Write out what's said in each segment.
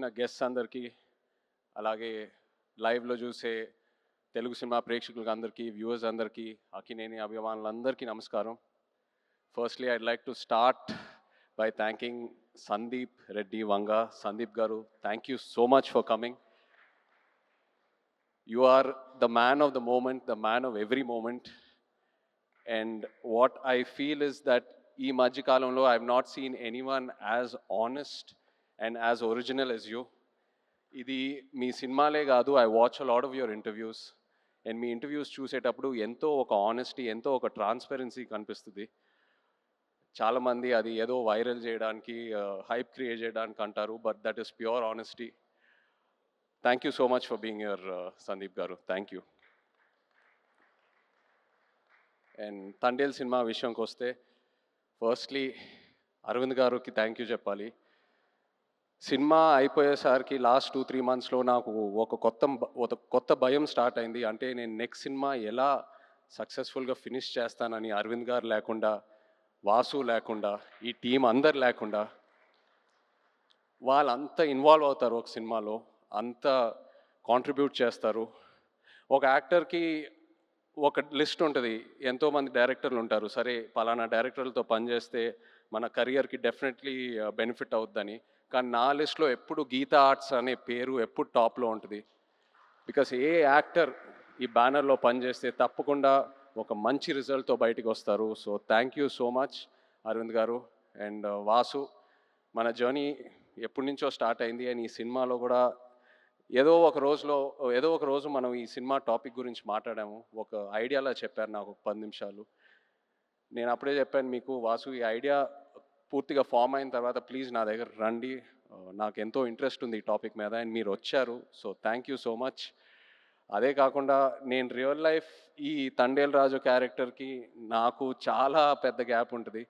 వచ్చిన గెస్ట్స్ అందరికీ, అలాగే లైవ్లో చూసే తెలుగు సినిమా ప్రేక్షకులకు అందరికీ, వ్యూవర్స్ అందరికీ, అక్కినేని అభిమానులందరికీ నమస్కారం. Firstly I'd like to start by thanking Sandeep Reddy Vanga. Sandeep garu, thank you so much for coming. You are the man of the moment, the man of every moment. And what I feel is that ee madhya kalamlo I have not seen anyone as honest and as original as you. Idi మీ సినిమాలే కాదు, I watch a lot of your interviews. And me interviews చూసేటప్పుడు ఎంతో ఒక honesty, ఎంతో ఒక transparency కనిపిస్తుంది. చాలామంది అది ఏదో వైరల్ చేయడానికి, హైప్ క్రియేట్ చేయడానికి అంటారు, but that is pure honesty. Thank you so much for being here, Sandeep Garu. Thank you. And Thandel సినిమా విషయంకి వస్తే, ఫస్ట్లీ అరవింద్ గారికి థ్యాంక్ యూ చెప్పాలి. సినిమా అయిపోయేసరికి లాస్ట్ 2-3 మంత్స్లో నాకు ఒక కొత్త భయం స్టార్ట్ అయింది. అంటే నేను నెక్స్ట్ సినిమా ఎలా సక్సెస్ఫుల్గా ఫినిష్ చేస్తానని. అరవింద్ గారు లేకుండా, వాసు లేకుండా, ఈ టీం అందరు లేకుండా, వాళ్ళంతా ఇన్వాల్వ్ అవుతారు ఒక సినిమాలో, అంత కాంట్రిబ్యూట్ చేస్తారు. ఒక యాక్టర్కి ఒక లిస్ట్ ఉంటుంది, ఎంతోమంది డైరెక్టర్లు ఉంటారు. సరే పలానా డైరెక్టర్లతో పనిచేస్తే మన కెరియర్కి డెఫినెట్లీ బెనిఫిట్ అవుద్దని. కానీ నా లిస్ట్లో ఎప్పుడు గీతా ఆర్ట్స్ అనే పేరు ఎప్పుడు టాప్లో ఉంటుంది. బికాస్ ఏ యాక్టర్ ఈ బ్యానర్లో పనిచేస్తే తప్పకుండా ఒక మంచి రిజల్ట్తో బయటికి వస్తారు. So thank you so much Aravind garu. And Vasu, మన జర్నీ ఎప్పటి నుంచో స్టార్ట్ అయింది. అండ్ ఈ సినిమాలో కూడా ఏదో ఒక రోజు మనం ఈ సినిమా టాపిక్ గురించి మాట్లాడాము. ఒక ఐడియాలా చెప్పారు నాకు ఒక 10 నిమిషాలు. నేను అప్పుడే చెప్పాను మీకు, వాసు ఈ ఐడియా పూర్తిగా ఫామ్ అయిన తర్వాత ప్లీజ్ నా దగ్గర రండి, నాకు ఎంతో ఇంట్రెస్ట్ ఉంది ఈ టాపిక్ మీద. అండ్ మీరు వచ్చారు. So thank you so much. అదే కాకుండా నేను రియల్ లైఫ్ ఈ తండేల్ రాజు క్యారెక్టర్కి నాకు చాలా పెద్ద గ్యాప్ ఉంటుంది.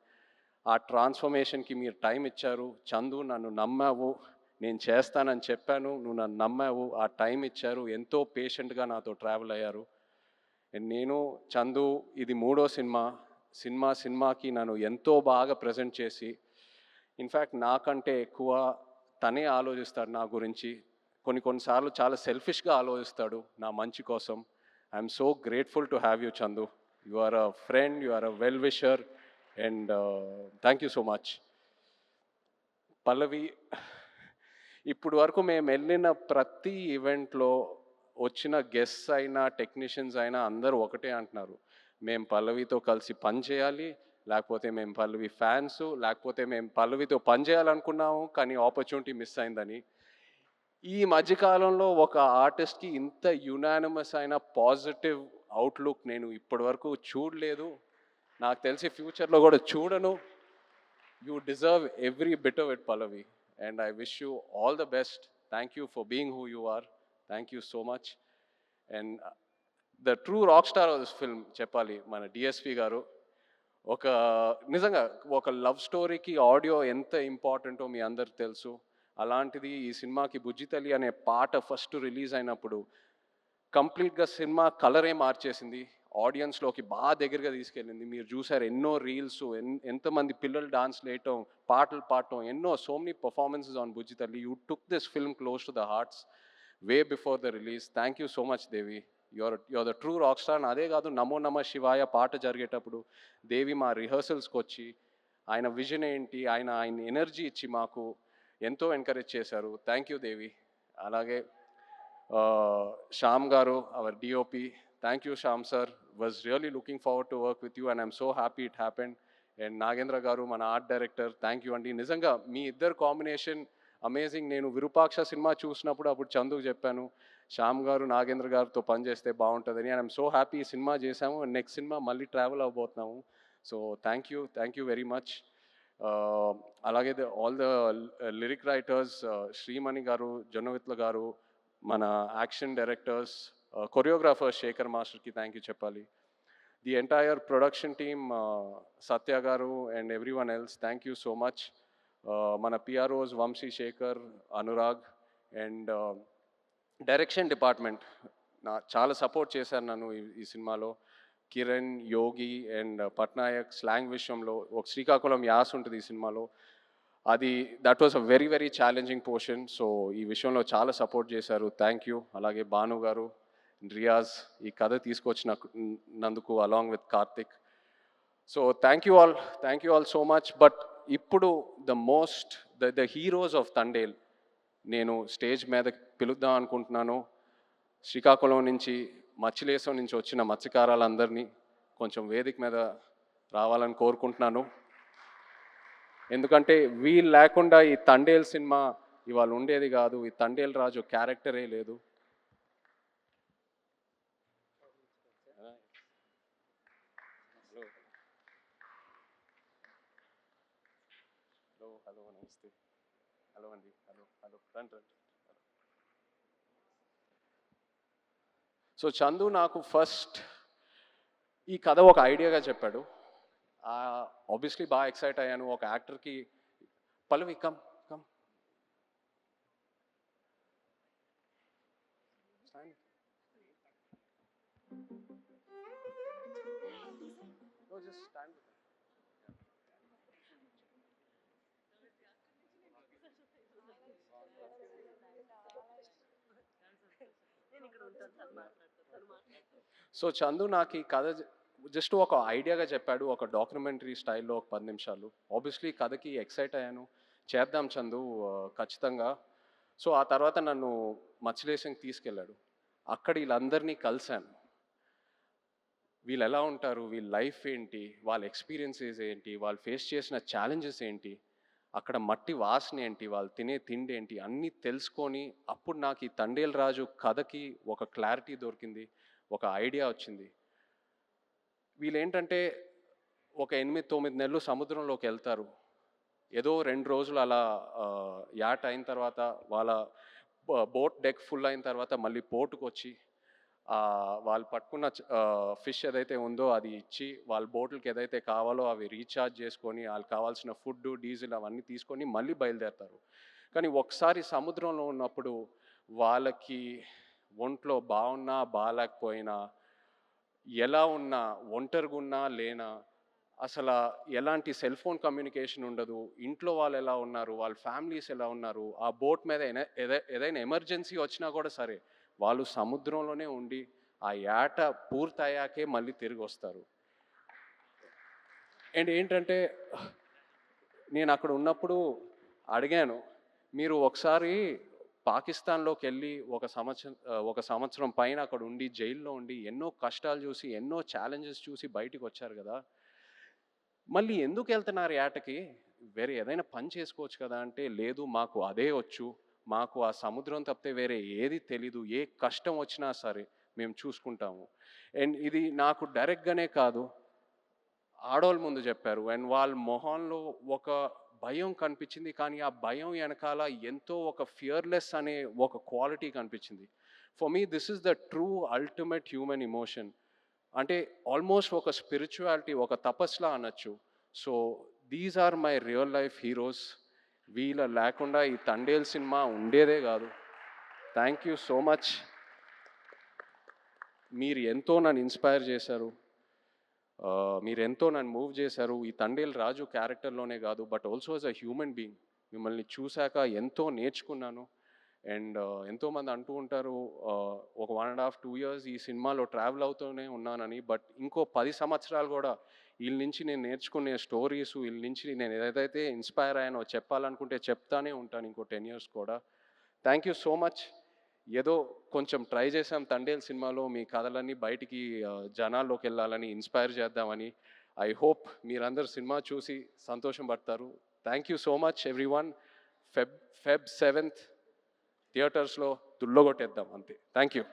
ఆ ట్రాన్స్ఫర్మేషన్కి మీరు టైం ఇచ్చారు. చందు, నన్ను నమ్మావు, నేను చేస్తానని చెప్పాను, నువ్వు నన్ను నమ్మావు, ఆ టైం ఇచ్చారు, ఎంతో పేషెంట్గా నాతో ట్రావెల్ అయ్యారు. నేను చందు ఇది 3వ సినిమాకి నన్ను ఎంతో బాగా ప్రజెంట్ చేసి, ఇన్ఫ్యాక్ట్ నాకంటే ఎక్కువ తనే ఆలోచిస్తాడు నా గురించి. కొన్నిసార్లు చాలా సెల్ఫిష్గా ఆలోచిస్తాడు నా మంచి కోసం. I'm so grateful to have you Chandu. You are a friend, you are a well wisher, and thank you so much. Pallavi, ఇప్పుడు వరకు మేము వెళ్ళిన ప్రతి ఈవెంట్లో వచ్చిన గెస్ట్స్ అయినా, టెక్నీషియన్స్ అయినా అందరూ ఒకటే అంటున్నారు, మేము పల్లవితో కలిసి పని చేయాలి, లేకపోతే మేము పల్లవి ఫ్యాన్స్, లేకపోతే మేము పల్లవితో పని చేయాలనుకున్నాము కానీ ఆపర్చునిటీ మిస్ అయిందని. ఈ మధ్యకాలంలో ఒక ఆర్టిస్ట్కి ఇంత యునానిమస్ అయిన పాజిటివ్ అవుట్లుక్ నేను ఇప్పటి వరకు చూడలేదు. నాకు తెలిసి ఫ్యూచర్లో కూడా చూడను. You deserve every bit of it Pallavi. And I wish you all the best. Thank you for being who you are. Thank you so much. And the true rock star of this film చెప్పాలి మన DSP గారు. నిజంగా ఒక love స్టోరీకి audio ఎంత ఇంపార్టెంటో మీ అందరికి తెలుసు. అలాంటిది ఈ సినిమాకి బుజ్జితల్లి అనే పాట ఫస్ట్ రిలీజ్ అయినప్పుడు కంప్లీట్గా సినిమా కలరే మార్చేసింది, ఆడియన్స్లోకి బాగా దగ్గరగా తీసుకెళ్ళింది. మీరు చూసారు ఎన్నో రీల్స్, ఎంతమంది పిల్లలు డాన్స్ వేయటం, పాటలు పాడటం, ఎన్నో so many performances on Bujjithalli. You took this film close to the hearts way before the release. Thank you so much Devi. Your the true rock star. అదే కాదు, నమో నమ శివాయ పాట జరిగేటప్పుడు దేవి మా రిహర్సల్స్కి వచ్చి ఆయన విజన్ ఏంటి, ఆయన ఎనర్జీ ఇచ్చి మాకు ఎంతో ఎంకరేజ్ చేశారు. Thank you Devi. అలాగే Shyam garu, our DOP, thank you Shyam sir. Was really looking forward to work with you and I'm so happy it happened. And Nagendra garu, మన ఆర్ట్ డైరెక్టర్, థ్యాంక్ యూ అండి. నిజంగా మీ ఇద్దరు కాంబినేషన్ అమేజింగ్. నేను విరూపాక్ష సినిమా చూసినప్పుడు అప్పుడు చందుకు చెప్పాను, శ్యామ్ గారు నాగేంద్ర గారితో పనిచేస్తే బాగుంటుందని. అండ్ ఐఎమ్ సో హ్యాపీ ఈ సినిమా చేశాము. నెక్స్ట్ సినిమా మళ్ళీ ట్రావెల్ అవ్వబోతున్నాము. So thank you very much. అలాగే all the lyric writers, Srimani garu, Jonnavithula garu, మన యాక్షన్ డైరెక్టర్స్, కొరియోగ్రాఫర్ శేఖర్ మాస్టర్కి థ్యాంక్ యూ చెప్పాలి. The entire production team, Satya garu and everyone else, thank you so much. మన PROs Vamsi, Shekhar, Anurag. And direction department చాలా support చేశారు నన్ను ఈ సినిమాలో. కిరణ్, యోగి అండ్ పట్నాయక్ స్లాంగ్ విషయంలో, ఒక శ్రీకాకుళం యాస ఉంటుంది ఈ సినిమాలో. అది that was a very very challenging portion. So ఈ విషయంలో చాలా సపోర్ట్ చేశారు. Thank you. అలాగే భాను గారు, రియాజ్ ఈ కథ నందుకు along with Karthik. So thank you all so much. But ఇప్పుడు ద హీరోస్ ఆఫ్ తండేల్ నేను స్టేజ్ మీద పిలుద్దాం అనుకుంటున్నాను. శ్రీకాకుళం నుంచి, మచ్చిలేశం నుంచి వచ్చిన మత్స్యకారులందరినీ కొంచెం వేదిక మీద రావాలని కోరుకుంటున్నాను. ఎందుకంటే వీళ్ళు లేకుండా ఈ తండేల్ సినిమా ఇవాళ ఉండేది కాదు. ఈ తండేల్ రాజు క్యారెక్టరే లేదు. హలో నమస్తే. హలో అండి. హలో రండి. సో చందు నాకు ఫస్ట్ ఈ కథ ఒక ఐడియాగా చెప్పాడు. ఆబ్వియస్లీ బాగా ఎక్సైట్ అయ్యాను. ఒక యాక్టర్కి Pallavi come come just stand. So Chandu నాకు ఈ కథ జస్ట్ ఒక ఐడియాగా చెప్పాడు. ఒక డాక్యుమెంటరీ స్టైల్లో ఒక 10 నిమిషాలు. ఆబ్వియస్లీ కథకి ఎక్సైట్ అయ్యాను. చేద్దాం చందు ఖచ్చితంగా. సో ఆ తర్వాత నన్ను మచ్చిలేశంకి తీసుకెళ్ళాడు. అక్కడ వీళ్ళందరినీ కలిశాను. వీళ్ళు ఎలా ఉంటారు, వీళ్ళ లైఫ్ ఏంటి, వాళ్ళ ఎక్స్పీరియన్సెస్ ఏంటి, వాళ్ళు ఫేస్ చేసిన ఛాలెంజెస్ ఏంటి, అక్కడ మట్టి వాసన ఏంటి, వాళ్ళు తినే తిండి ఏంటి, అన్నీ తెలుసుకొని అప్పుడు నాకు ఈ తండేల్ రాజు కథకి ఒక క్లారిటీ దొరికింది, ఒక ఐడియా వచ్చింది. వీళ్ళేంటంటే ఒక 8-9 నెలలు సముద్రంలోకి వెళ్తారు. ఏదో 2 రోజులు అలా యాట్ అయిన తర్వాత వాళ్ళ బోట్ డెక్ ఫుల్ అయిన తర్వాత మళ్ళీ పోర్టుకు వచ్చి వాళ్ళు పట్టుకున్న ఫిష్ ఏదైతే ఉందో అది ఇచ్చి వాళ్ళ బోట్లకి ఏదైతే కావాలో అవి రీఛార్జ్ చేసుకొని వాళ్ళకి కావాల్సిన ఫుడ్, డీజిల్ అవన్నీ తీసుకొని మళ్ళీ బయలుదేరుతారు. కానీ ఒకసారి సముద్రంలో ఉన్నప్పుడు వాళ్ళకి ఒంట్లో బాగున్నా బాగాలేకపోయినా, ఎలా ఉన్నా, ఒంటరిగా ఉన్నా లేనా, అసలు ఎలాంటి సెల్ ఫోన్ కమ్యూనికేషన్ ఉండదు. ఇంట్లో వాళ్ళు ఎలా ఉన్నారు, వాళ్ళ ఫ్యామిలీస్ ఎలా ఉన్నారు, ఆ బోట్ మీద ఏదైనా ఎమర్జెన్సీ వచ్చినా కూడా సరే వాళ్ళు సముద్రంలోనే ఉండి ఆ యాట పూర్తయ్యాకే మళ్ళీ తిరిగి వస్తారు. అండ్ ఏంటంటే నేను అక్కడ ఉన్నప్పుడు అడిగాను, మీరు ఒకసారి పాకిస్తాన్లోకి వెళ్ళి ఒక సంవత్సరం పైన అక్కడ ఉండి జైల్లో ఉండి ఎన్నో కష్టాలు చూసి ఎన్నో ఛాలెంజెస్ చూసి బయటికి వచ్చారు కదా, మళ్ళీ ఎందుకు వెళ్తున్నారు యాటకి, వేరే ఏదైనా పని చేసుకోవచ్చు కదా అంటే, లేదు మాకు అదే వచ్చు, మాకు ఆ సముద్రం తప్పితే వేరే ఏది తెలీదు, ఏ కష్టం వచ్చినా సరే మేము చూసుకుంటాము. అండ్ ఇది నాకు డైరెక్ట్గానే కాదు, ఆడవాళ్ళ ముందు చెప్పారు. అండ్ వాళ్ళ మొహంలో ఒక భయం కనిపించింది, కానీ ఆ భయం వెనకాల ఎంతో ఒక ఫియర్లెస్ అనే ఒక క్వాలిటీ కనిపించింది. For me this is the true ultimate human emotion. అంటే ఆల్మోస్ట్ ఒక స్పిరిచువాలిటీ, ఒక తపస్లా అనొచ్చు. So these are my real life heroes. వీళ్ళ లేకుండా ఈ తండేల్ సినిమా ఉండేదే కాదు. Thank you so much. మీరు ఎంతో నన్ను ఇన్స్పైర్ చేశారు, మీరు ఎంతో నన్ను మూవ్ చేశారు. ఈ తండేల్ రాజు క్యారెక్టర్లోనే కాదు, but also as a human being మిమ్మల్ని చూశాక ఎంతో నేర్చుకున్నాను. అండ్ ఎంతోమంది అంటూ ఉంటారు ఒక 1.5-2 years ఈ సినిమాలో ట్రావెల్ అవుతూనే ఉన్నానని. బట్ ఇంకో 10 సంవత్సరాలు కూడా వీళ్ళ నుంచి నేను నేర్చుకునే స్టోరీస్, వీళ్ళ నుంచి నేను ఏదైతే ఇన్స్పైర్ అయ్యానో చెప్పాలనుకుంటే చెప్తానే ఉంటాను ఇంకో 10 years కూడా. Thank you so much. ఏదో కొంచెం ట్రై చేసాం తండేల్ సినిమాలో మీ కథలన్నీ బయటికి జనాల్లోకి వెళ్ళాలని, ఇన్స్పైర్ చేద్దామని. ఐ హోప్ మీరందరూ సినిమా చూసి సంతోషం పడతారు. Thank you so much everyone. Feb 7th థియేటర్స్లో దుల్లగొట్టేద్దాం అంతే. Thank you.